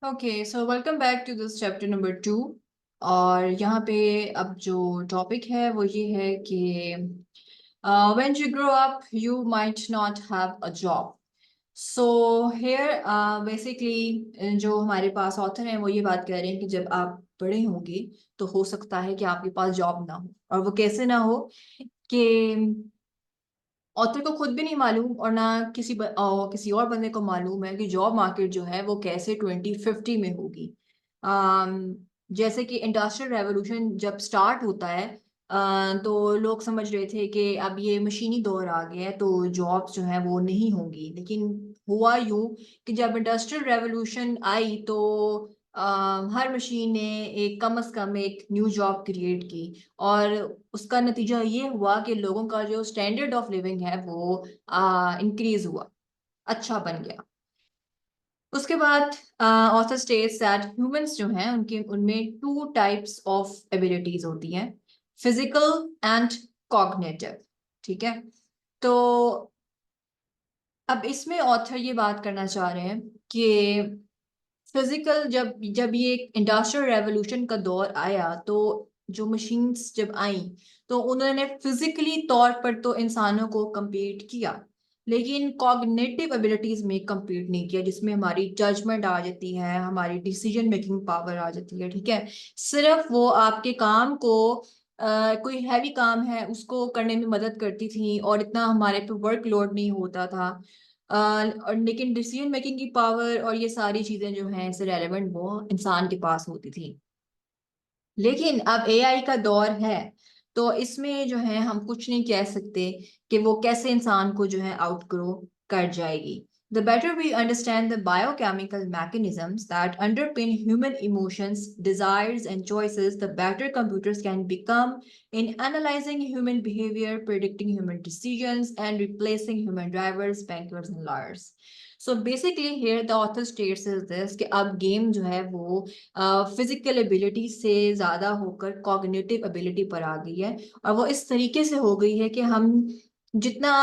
Okay so welcome back to this chapter number 2। और यहाँ पे अब जो टॉपिक है वो ये है कि when you grow up you might not have a job. So here basically जो हमारे पास ऑथर हैं वो ये बात कह रहे हैं कि जब आप बड़े होंगे तो हो सकता है कि आपके पास जॉब ना हो। और वो कैसे ना हो कि ऑथर को खुद भी नहीं मालूम और ना किसी और बंदे को मालूम है कि जॉब मार्केट जो है वो कैसे 2050 में होगी। जैसे कि इंडस्ट्रियल रेवोल्यूशन जब स्टार्ट होता है तो लोग समझ रहे थे कि अब ये मशीनी दौर आ गया है तो जॉब्स जो है वो नहीं होंगी, लेकिन हुआ यूं कि जब इंडस्ट्रियल रेवोल्यूशन आई तो हर मशीन ने एक कम से कम एक न्यू जॉब क्रिएट की। और उसका नतीजा ये हुआ कि लोगों का जो स्टैंडर्ड ऑफ लिविंग है वो इंक्रीज हुआ, अच्छा बन गया। उसके बाद ऑथर स्टेट्स दैट ह्यूमंस जो हैं उनके उनमें टू टाइप्स ऑफ एबिलिटीज होती हैं, फिजिकल एंड कॉग्निटिव। ठीक है, तो अब इसमें ऑथर ये बात करना चाह रहे हैं कि फिजिकल जब जब ये इंडस्ट्रियल रेवोल्यूशन का दौर आया तो जो मशीन्स जब आई तो उन्होंने फिजिकली तौर पर तो इंसानों को compete किया, लेकिन कॉग्निटिव एबिलिटीज में compete नहीं किया, जिसमें हमारी जजमेंट आ जाती है, हमारी डिसीजन मेकिंग पावर आ जाती है। ठीक है, सिर्फ वो आपके काम को कोई हैवी काम है उसको करने में मदद करती थी और इतना हमारे पे वर्कलोड नहीं होता था। और लेकिन डिसीजन मेकिंग की पावर और ये सारी चीजें जो हैं इससे रेलेवेंट वो इंसान के पास होती थी। लेकिन अब एआई का दौर है तो इसमें जो है हम कुछ नहीं कह सकते कि वो कैसे इंसान को जो है आउटग्रो कर जाएगी। The better we understand the biochemical mechanisms that underpin human emotions, desires, and choices, the better computers can become in analyzing human behavior, predicting human decisions, and replacing human drivers, bankers, and lawyers. So basically, here the author states is this कि अब game जो है वो physical ability से ज्यादा होकर cognitive ability पर आ गई है। और वो इस तरीके से हो गई है कि हम जितना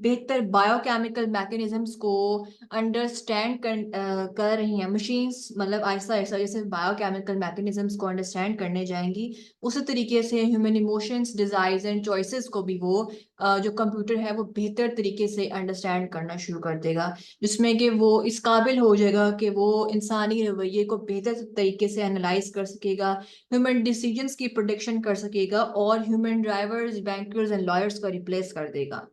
बेहतर बायोकेमिकल मैकेनिज्म्स को अंडरस्टैंड कर रही हैं मशीन्स, मतलब आहिस्ता आहिस्ता जैसे बायोकेमिकल मैकेनिज्म्स को अंडरस्टैंड करने जाएंगी उसी तरीके से human emotions, desires and choices को भी वो जो कंप्यूटर है वो बेहतर तरीके से अंडरस्टैंड करना शुरू कर देगा, जिसमें कि वो इस काबिल हो जाएगा कि वो इंसानी रवैये को बेहतर तरीके से एनालाइज कर सकेगा, ह्यूमन डिसीजंस की प्रोडिक्शन कर सकेगा और human drivers, bankers and lawyers को रिप्लेस कर देगा।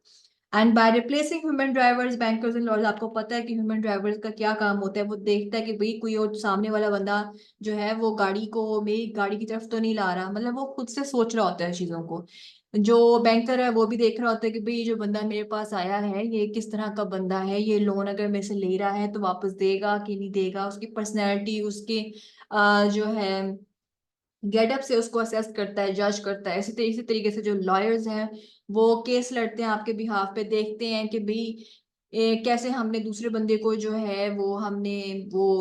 And by replacing human drivers, bankers and lawyers, आपको पता है कि ह्यूमन ड्राइवर्स का क्या काम होता है, वो देखता है कि भाई कोई और सामने वाला बंदा जो है वो गाड़ी को मेरी गाड़ी की तरफ तो नहीं ला रहा, मतलब वो खुद से सोच रहा होता है चीजों को। जो बैंकर है वो भी देख रहा होता है कि भाई जो बंदा मेरे पास आया है ये किस तरह का बंदा है, ये लोन अगर मेरे से ले रहा है तो वापस देगा कि नहीं देगा, उसकी पर्सनैलिटी, उसके जो है गेटअप से उसको असेस करता है, जज करता है। इसी तरीके से जो लॉयर्स हैं वो केस लड़ते हैं आपके बिहाफ पे, देखते हैं कि भाई कैसे हमने दूसरे बंदे को जो है वो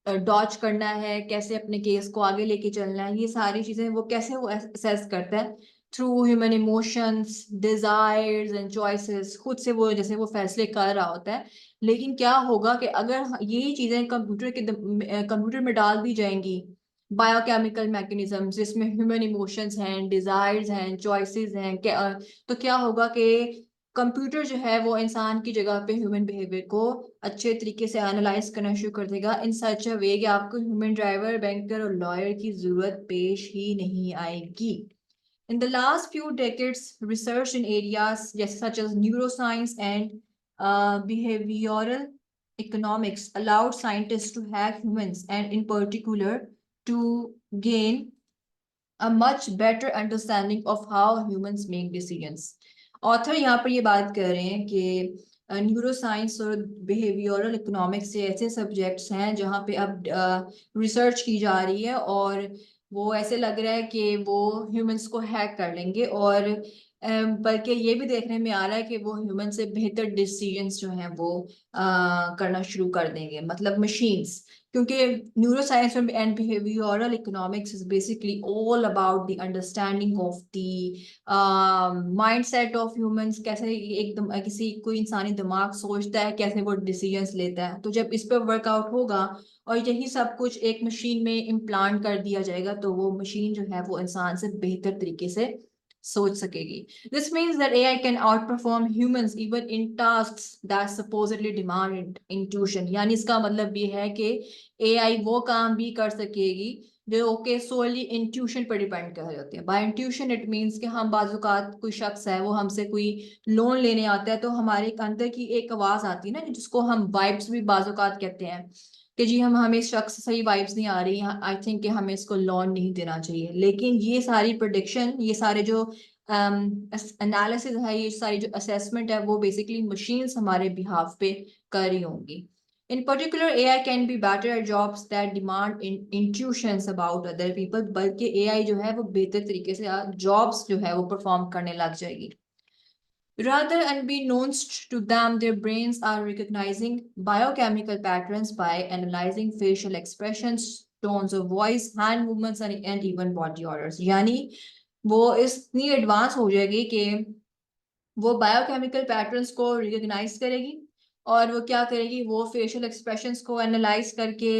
डॉच करना है, कैसे अपने केस को आगे लेके चलना है, ये सारी चीजें वो कैसे वो असेस करता है through human emotions, desires and choices. खुद से वो जैसे वो फैसले कर रहा होता है। लेकिन क्या होगा कि अगर यही चीजें कंप्यूटर में डाल दी जाएंगी, बायोकेमिकल मैकेनिज्म जिसमें ह्यूमन इमोशंस हैं, डिजायर्स हैं, चॉइसेस हैं, तो क्या होगा कि कंप्यूटर जो है वो इंसान की जगह पे ह्यूमन बिहेवियर को अच्छे तरीके से एनालाइज करना शुरू कर देगा इन सच अ वे कि आपको ह्यूमन ड्राइवर, बैंकर और लॉयर की जरूरत पेश ही नहीं आएगी। In the last few decades, research in areas such as neuroscience and behavioral economics allowed scientists to hack humans and, in particular, to gain a much better understanding of how humans make decisions. Author यहाँ पर ये बात कर रहे हैं कि neuro science और behavioural economics से ऐसे सब्जेक्ट्स हैं जहाँ पे अब रिसर्च की जा रही है और वो ऐसे लग रहा है कि वो ह्यूमंस को हैक कर लेंगे। और बल्कि ये भी देखने में आ रहा है कि वो ह्यूमन से बेहतर डिसीजंस जो हैं वो करना शुरू कर देंगे, मतलब मशीन्स। क्योंकि neuro science and behavioural economics is basically all about the understanding of the mindset of humans, कैसे एकदम किसी कोई इंसानी दिमाग सोचता है, कैसे वो डिसीजंस लेता है। तो जब इस पर वर्कआउट होगा और यही सब कुछ एक मशीन में इम्प्लांट कर दिया जाएगा, तो वो मशीन जो है वो इंसान से बेहतर तरीके से सोच सकेगी। This means that AI can outperform humans even in tasks that supposedly demand intuition। यानी इसका मतलब ये है कि AI वो काम भी कर सकेगी जो कि सोली इंट्यूशन पर डिपेंड कर रहे होते हैं। बाय इंट्यूशन इट मीन्स कि हम बाजुकात कोई शख्स है, वो हमसे कोई लोन लेने आता है, तो हमारे अंदर की एक आवाज आती है ना, जिसको हम वाइब्स भी बाजुकात कहते हैं, कि जी हम हमें इस शख्स से सही वाइब्स नहीं आ रही, आई थिंक कि हमें इसको लोन नहीं देना चाहिए। लेकिन ये सारी प्रोडिक्शन, ये सारे जो एनालिसिस है, ये सारी जो असेसमेंट है, वो बेसिकली मशीन्स हमारे बिहाफ पे कर रही होंगी। In particular, AI can be better at jobs that demand intuitions about other people। बल्कि AI जो है वो बेहतर तरीके से जॉब्स जो है वो परफॉर्म करने लग जाएगी। Rather unbeknownst to them, their brains are recognizing biochemical patterns by analyzing facial expressions, tones of voice, hand movements, and even body odors। यानी वो इतनी एडवांस हो जाएगी कि वो बायोकेमिकल पैटर्न्स को रिकॉग्नाइज करेगी, और वो क्या करेगी, वो फेशियल एक्सप्रेशंस को एनालाइज करके,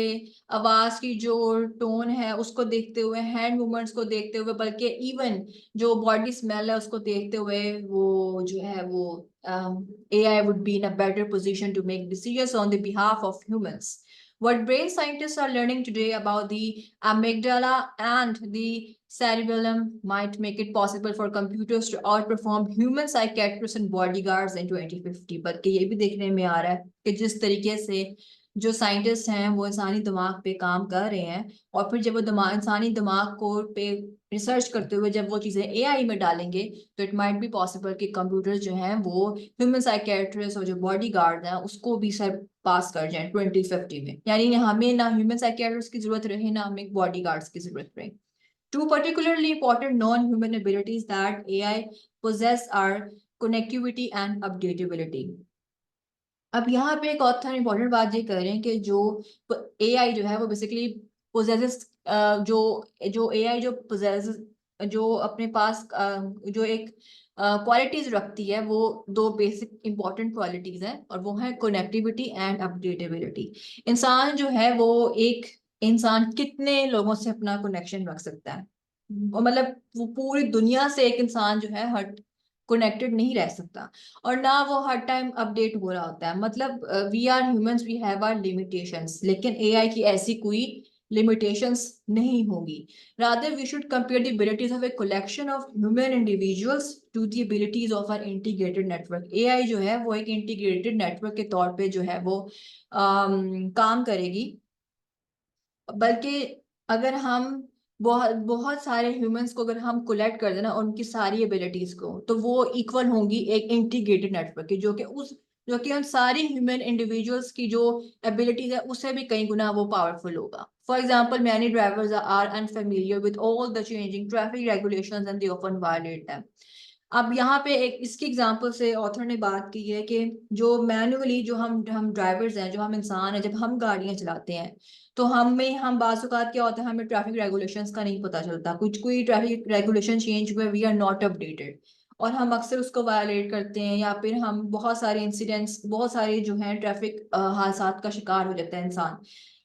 आवाज की जो टोन है उसको देखते हुए, हैंड मूवमेंट्स को देखते हुए, बल्कि इवन जो बॉडी स्मेल है उसको देखते हुए, वो जो है वो AI would be in a better position to make decisions on the behalf of humans। What brain scientists are learning today about the amygdala and the cerebellum might make it possible for computers to outperform human psychiatrists and bodyguards in 2050। बल्कि ये भी देखने में आ रहा है कि जिस तरीके से जो साइंटिस्ट हैं वो इंसानी दिमाग पे काम कर रहे हैं, और फिर जब वो दिमाग, इंसानी दिमाग को पे रिसर्च करते हुए जब वो चीजें AI में डालेंगे, तो इट माइट बी पॉसिबल कि कंप्यूटर्स जो हैं वो ह्यूमन साइकियाट्रिस्ट और जो बॉडी गार्ड हैं उसको भी सर पास कर जाए 2050 में। यानी हमें ना ह्यूमन साइकियाट्रिस्ट की जरूरत रहे, ना हमें बॉडी गार्ड्स की जरूरत रहे। Two particularly important non-human abilities that AI possess are connectivity and updatability। अब यहाँ पे एक और था इंपॉर्टेंट बात ये कर रहे हैं कि जो AI जो है वो बेसिकली पोजेसेस, जो जो AI जो पोजेसेस, जो अपने पास जो एक क्वालिटीज रखती है, वो दो बेसिक इंपॉर्टेंट क्वालिटीज हैं, और वो है कनेक्टिविटी एंड अपडेटेबिलिटी। इंसान जो है वो एक इंसान कितने लोगों से अपना कनेक्शन रख सकता है, और मतलब वो पूरी दुनिया से एक इंसान जो है हट कनेक्टेड नहीं रह सकता, और ना वो हर टाइम अपडेट हो रहा होता है। मतलब we are humans, we have our limitations, लेकिन AI की ऐसी कोई limitations नहीं होगी। Rather, we should compare the abilities of a collection of human individuals to the abilities of our integrated network। AI जो है वो एक integrated network के तौर पे जो है वो काम करेगी। बल्कि अगर हम बहुत बहुत सारे ह्यूमंस को अगर हम कलेक्ट कर देना उनकी सारी एबिलिटीज को, तो वो इक्वल होंगी एक इंटीग्रेटेड नेटवर्क की, जो कि उन सारी ह्यूमन इंडिविजुअल्स की जो एबिलिटीज है उससे भी कई गुना वो पावरफुल होगा। For example, many drivers are unfamiliar with all the changing traffic regulations and they often violate them. अब यहाँ पे एक इसकी एग्जांपल से ऑथर ने बात की है कि जो मैनुअली जो हम ड्राइवर्स हैं, जो हम इंसान हैं, जब हम गाड़ियां चलाते हैं, तो हम बाज़ औक़ात क्या होता है, हमें ट्रैफिक रेगुलेशंस का नहीं पता चलता, कुछ कोई ट्रैफिक रेगुलेशन चेंज हुए, वी आर नॉट अपडेटेड, और हम अक्सर उसको वायलेट करते हैं, या फिर हम बहुत सारे इंसिडेंट्स, बहुत सारे जो हैं ट्रैफिक हादसात का शिकार हो जाता है इंसान।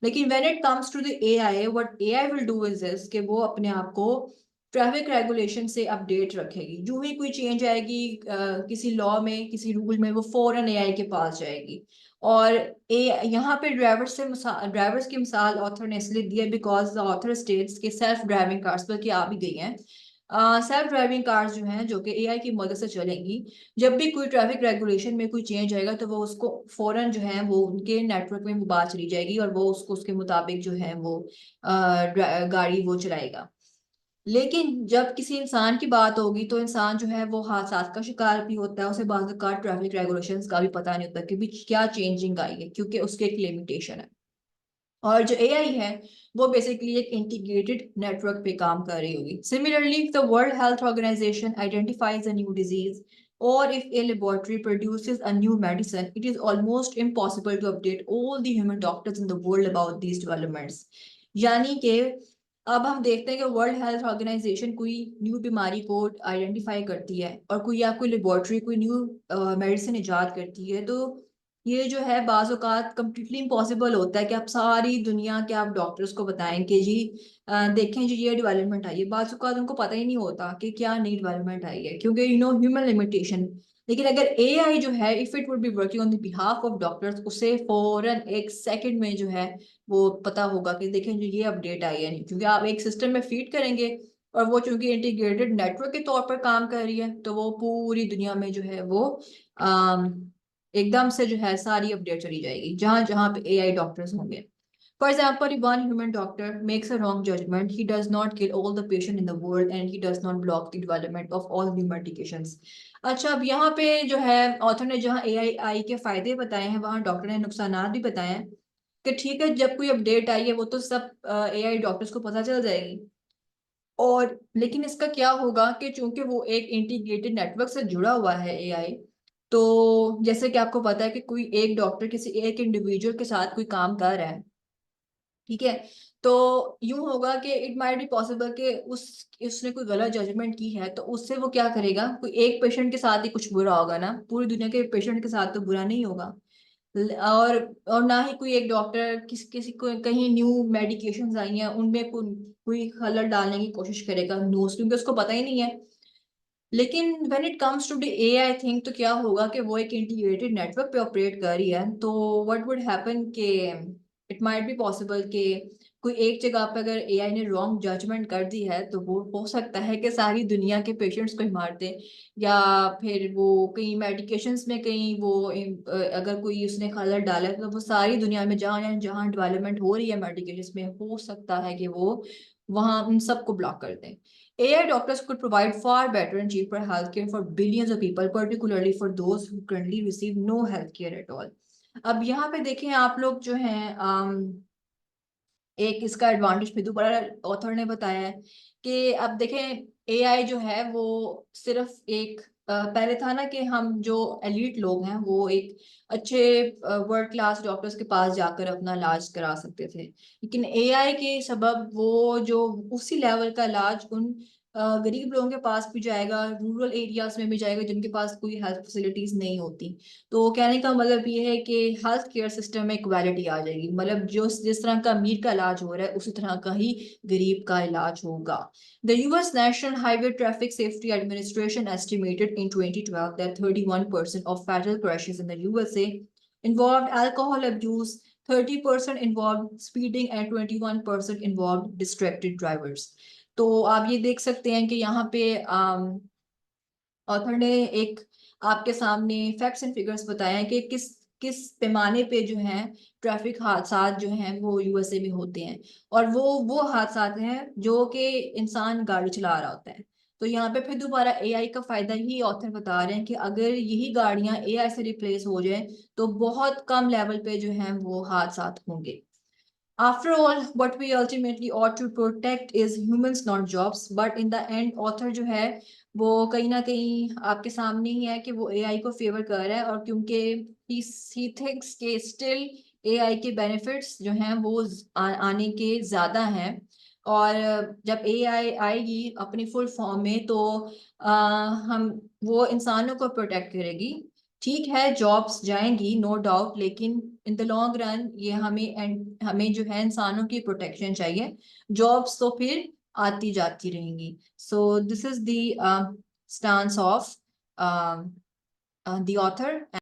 लेकिन when it comes to the AI, what AI will do is this कि वो अपने आप को ट्रैफिक रेगुलेशन से अपडेट रखेगी। जो ही कोई चेंज आएगी किसी लॉ में, किसी रूल में, वो फौरन AI के पास जाएगी। और यहाँ पे ड्राइवर्स की मिसाल ऑथर ने इसलिए दी है बिकॉज द ऑथर स्टेट्स के सेल्फ ड्राइविंग कार्स बल्कि आ भी गई हैं। सेल्फ ड्राइविंग कार्स जो हैं, जो कि AI की मदद से चलेंगी, जब भी कोई ट्रैफिक रेगुलेशन में कोई चेंज आएगा, तो वो उसको फौरन जो है वो उनके नेटवर्क में वो बात चली जाएगी, और वो उसको उसके मुताबिक जो है वो गाड़ी वो चलाएगा। लेकिन जब किसी इंसान की बात होगी, तो इंसान जो है वो हादसा का शिकार भी होता है, उसे बाज़ औक़ात ट्रैफिक रेगुलेशंस का भी पता नहीं होता कि भी क्या चेंजिंग आई है, क्योंकि उसके एक लिमिटेशन है। और जो एआई है वो बेसिकली एक इंटीग्रेटेड नेटवर्क पे काम कर रही होगी। Similarly, if the World Health Organization identifies a new disease और if a laboratory produces a new medicine, it is almost impossible to update all the human doctors in the world about these developments. यानी कि अब हम देखते हैं कि world Health organisation कोई new बीमारी को आइडेंटिफाई करती है और कोई या कोई लेबोरेटरी कोई न्यू मेडिसिन इजाद करती है, तो ये जो है बाज़ औक़ात कम्प्लीटली इम्पॉसिबल होता है कि आप सारी दुनिया के आप डॉक्टर्स को बताएं कि जी देखें जी ये डेवलपमेंट आई है। बाज़ औक़ात उनको पता ही नहीं होता कि क्या नई डेवलपमेंट आई है, क्योंकि ह्यूमन लिमिटेशन। लेकिन अगर एआई जो है, if it would be working on the behalf of doctors, उसे फौरन एक सेकंड में जो है वो पता होगा कि देखें जो ये अपडेट आई है नहीं, क्योंकि आप एक सिस्टम में फीड करेंगे और वो चूंकि इंटीग्रेटेड नेटवर्क के तौर पर काम कर रही है, तो वो पूरी दुनिया में जो है वो एकदम से जो है सारी अपडेट चली जाएगी जहां जहां पे एआई डॉक्टर्स होंगे। For example, if one human doctor makes a wrong judgment, he does not kill all the patient in the world and he does not block the development of all new medications. अच्छा, अब यहाँ पे जो है author ने जहाँ AI के फायदे बताए हैं, वहाँ डॉक्टर ने नुकसानात भी बताए हैं कि ठीक है जब कोई अपडेट आई है वो तो सब एआई डॉक्टर्स को पता चल जाएगी, और लेकिन इसका क्या होगा कि चूंकि वो एक इंटीग्रेटेड नेटवर्क से जुड़ा हुआ है एआई, तो जैसे कि आपको पता है कि कोई एक डॉक्टर किसी एक इंडिविजुअल के साथ कोई काम कर रहा है, ठीक है, तो यूं होगा कि इट माइट बी पॉसिबल कि उसने कोई गलत जजमेंट की है, तो उससे वो क्या करेगा, कोई एक पेशेंट के साथ ही कुछ बुरा होगा ना, पूरी दुनिया के पेशेंट के साथ तो बुरा नहीं होगा। और ना ही कोई एक डॉक्टर किसी को कहीं न्यू मेडिकेशंस आई हैं उनमें कोई खलल डालने की कोशिश करेगा न्यूज, क्योंकि उसको पता ही नहीं है। लेकिन when it comes to the AI think, तो क्या होगा कि वो एक इंटीग्रेटेड नेटवर्क पे ऑपरेट कर रही है, तो व्हाट वुड हैपन के इट माइट बी पॉसिबल कि कोई एक जगह पर अगर एआई ने रॉन्ग जजमेंट कर दी है, तो वो हो सकता है कि सारी दुनिया के पेशेंट्स को ही मार दे, या फिर वो कहीं मेडिकेशंस में कहीं वो अगर कोई उसने खलल डाला है, तो वो सारी दुनिया में जहाँ जहाँ डेवलपमेंट हो रही है मेडिकेशंस में, हो सकता है कि वो वहाँ उन सबको ब्लॉक कर दें। AI doctors could provide far better and cheaper healthcare for billions of people, particularly for those who currently receive no healthcare at all. अब यहाँ पे देखें आप लोग जो हैं, एक इसका एडवांटेज फिर दोबारा ऑथर ने बताया है कि अब देखें एआई जो है वो सिर्फ एक पहले था ना कि हम जो एलीट लोग हैं वो एक अच्छे वर्ल्ड क्लास डॉक्टर्स के पास जाकर अपना इलाज करा सकते थे, लेकिन एआई के सबब वो जो उसी लेवल का इलाज उन गरीब लोगों के पास भी जाएगा, रूरल एरियाज में भी जाएगा जिनके पास कोई हेल्थ फैसिलिटीज नहीं होती। तो कहने का मतलब ये है कि हेल्थ केयर सिस्टम में इक्वालिटी आ जाएगी, मतलब जो जिस तरह का अमीर का इलाज हो रहा है उसी तरह का ही गरीब का इलाज होगा। The US National Highway Traffic Safety Administration estimated in 2012 that 31% of fatal crashes in the USA involved alcohol abuse, 30% involved speeding and 21% involved distracted drivers. तो आप ये देख सकते हैं कि यहाँ पे ऑथर ने एक आपके सामने फैक्ट्स एंड फिगर्स बताए हैं कि किस किस पैमाने पे जो है ट्रैफिक हादसा जो हैं वो यूएसए में होते हैं, और वो हादसा हैं जो कि इंसान गाड़ी चला रहा होता है। तो यहाँ पे फिर दोबारा एआई का फायदा ही ऑथर बता रहे हैं कि अगर यही गाड़ियां एआई से रिप्लेस हो जाए तो बहुत कम लेवल पे जो है वो हादसा होंगे। After all, what we ultimately ought to protect is humans, not jobs. But in the end, author जो है वो कहीं ना कहीं आपके सामने ही है कि वो एआई को फेवर कर रहा है, और क्योंकि he thinks कि still एआई के बेनिफिट्स जो हैं वो आने के ज़्यादा हैं, और जब एआई आएगी अपनी फुल फॉर्म में तो हम वो इंसानों को प्रोटेक्ट करेगी। ठीक है जॉब्स जाएंगी नो डाउट, लेकिन इन द लॉन्ग रन ये हमें जो है इंसानों की प्रोटेक्शन चाहिए, जॉब्स तो फिर आती जाती रहेंगी। So this is the stance of the author.